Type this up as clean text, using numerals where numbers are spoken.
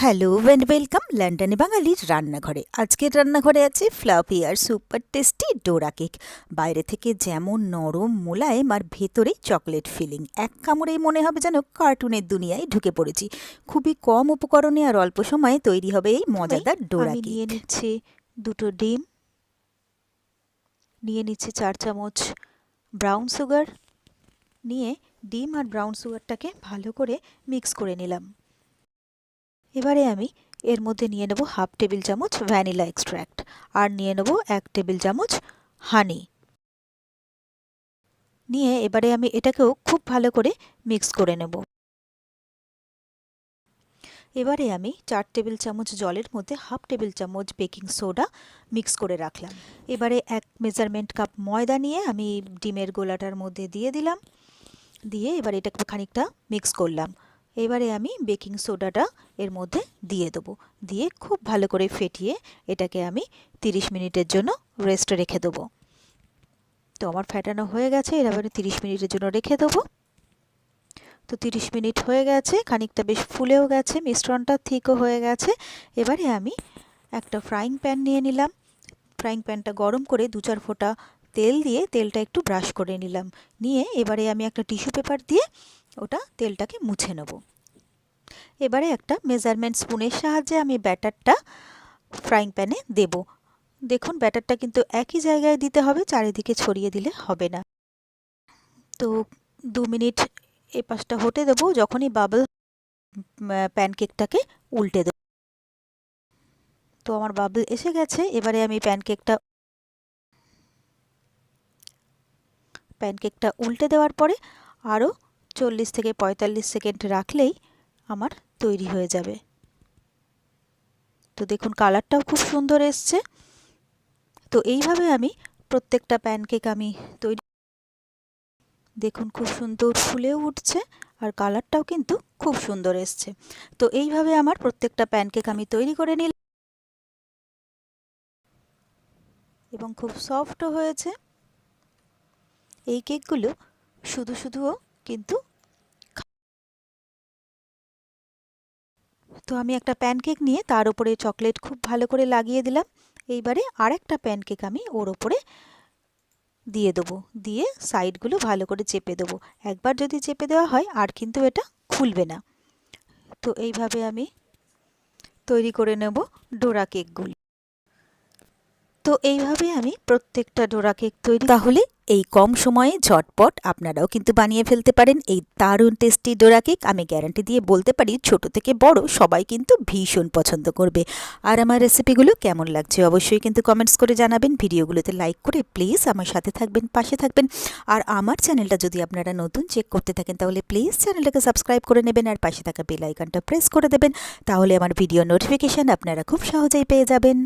Hello and welcome লন্ডনে বাঙালির রান্নাঘরে। আজকের রান্নাঘরে আছে ফ্লাফি আর সুপার টেস্টি ডোরা কেক। বাইরে থেকে যেমন নরম মোলায়েম আর ভেতরে চকলেট ফিলিং, এক কামড়েই মনে হবে যেন কার্টুনের দুনিয়ায় ঢুকে পড়েছি। খুবই কম উপকরণে আর অল্প সময়ে তৈরি হবে এই মজাদার ডোরা কেক। নিয়ে নিচ্ছে দুটো ডিম, নিয়ে নিচ্ছে 4 চামচ ব্রাউন সুগার, নিয়ে ডিম আর ব্রাউন সুগারটাকে ভালো করে মিক্স করে নিলাম। এবারে আমি এর মধ্যে নিয়ে নেব হাফ টেবিল চামচ ভ্যানিলা এক্সট্র্যাক্ট আর নিয়ে নেব 1 টেবিল চামচ হানি। নিয়ে এবারে আমি এটাকেও খুব ভালো করে মিক্স করে নেব। এবারে আমি 4 টেবিল চামচ জলের মধ্যে হাফ টেবিল চামচ বেকিং সোডা মিক্স করে রাখলাম। এবারে 1 মেজারমেন্ট কাপ ময়দা নিয়ে আমি ডিমের গোলাটার মধ্যে দিয়ে দিলাম। দিয়ে এবার এটাকে খানিকটা মিক্স করলাম। এবারে আমি বেকিং সোডাটা এর মধ্যে দিয়ে দেবো, দিয়ে খুব ভালো করে ফেটিয়ে এটাকে আমি 30 মিনিটের জন্য রেস্টে রেখে দেবো। তো আমার ফেটানো হয়ে গেছে, এবারে 30 মিনিটের জন্য রেখে দেবো। তো 30 মিনিট হয়ে গেছে, খানিকটা বেশ ফুলেও গেছে, মিশ্রণটা থিকও হয়ে গেছে। এবারে আমি একটা ফ্রাইং প্যান নিয়ে নিলাম। ফ্রাইং প্যানটা গরম করে 2-4 ফোঁটা তেল দিয়ে তেলটা একটু ব্রাশ করে নিলাম। নিয়ে এবারে আমি একটা টিস্যু পেপার দিয়ে ওটা তেলটাকে মুছে নেব। এবারে একটা মেজারমেন্ট স্পুনের সাহায্যে আমি ব্যাটারটা ফ্রাইং প্যানে দেব। দেখুন ব্যাটারটা কিন্তু একই জায়গায় দিতে হবে, চারিদিকে ছড়িয়ে দিলে হবে না। তো 2 মিনিট এই পাশটা হতে দেবো। যখনই বাবল প্যানকেকটাকে উল্টে দেব। তো আমার বাবল এসে গেছে, এবারে আমি প্যানকেকটা উল্টে দেওয়ার পরে আরও 40 থেকে 45 সেকেন্ড রাখলেই আমার তৈরি হয়ে যাবে। তো দেখুন কালারটাও খুব সুন্দর এসছে। তো এইভাবে আমি প্রত্যেকটা প্যানকেক আমি তৈরি, দেখুন খুব সুন্দর ফুলেও উঠছে আর কালারটাও কিন্তু খুব সুন্দর এসছে। তো এইভাবে আমার প্রত্যেকটা প্যানকেক আমি তৈরি করে নিলাম এবং খুব সফটও হয়েছে। এই কেকগুলো শুধুও কিন্তু। তো আমি একটা প্যানকেক নিয়ে তার উপরে চকলেট খুব ভালো করে লাগিয়ে দিলাম। এইবারে আরেকটা প্যানকেক আমি ওর ওপরে দিয়ে দেবো, দিয়ে সাইডগুলো ভালো করে চেপে দেবো। একবার যদি চেপে দেওয়া হয় আর কিন্তু এটা খুলবে না। তো এইভাবে আমি তৈরি করে নেব ডোরা কেকগুলো। তো এইভাবে আমি প্রত্যেকটা ডোরা কেক তৈরি। তাহলে এই কম সময়ে ঝটপট আপনারাও কিন্তু বানিয়ে ফেলতে পারেন এই দারুণ টেস্টি ডোরা কেক। আমি গ্যারান্টি দিয়ে বলতে পারি ছোট থেকে বড় সবাই কিন্তু ভীষণ পছন্দ করবে। আর আমার রেসিপিগুলো কেমন লাগছে অবশ্যই কিন্তু কমেন্টস করে জানাবেন। ভিডিওগুলোতে লাইক করে প্লিজ আমার সাথে থাকবেন, পাশে থাকবেন। আর আমার চ্যানেলটা যদি আপনারা নতুন চেক করতে থাকেন তাহলে প্লিজ চ্যানেলটাকে সাবস্ক্রাইব করে নেবেন আর পাশে থাকা বেল আইকনটা প্রেস করে দেবেন। তাহলে আমার ভিডিও নোটিফিকেশান আপনারা খুব সহজেই পেয়ে যাবেন।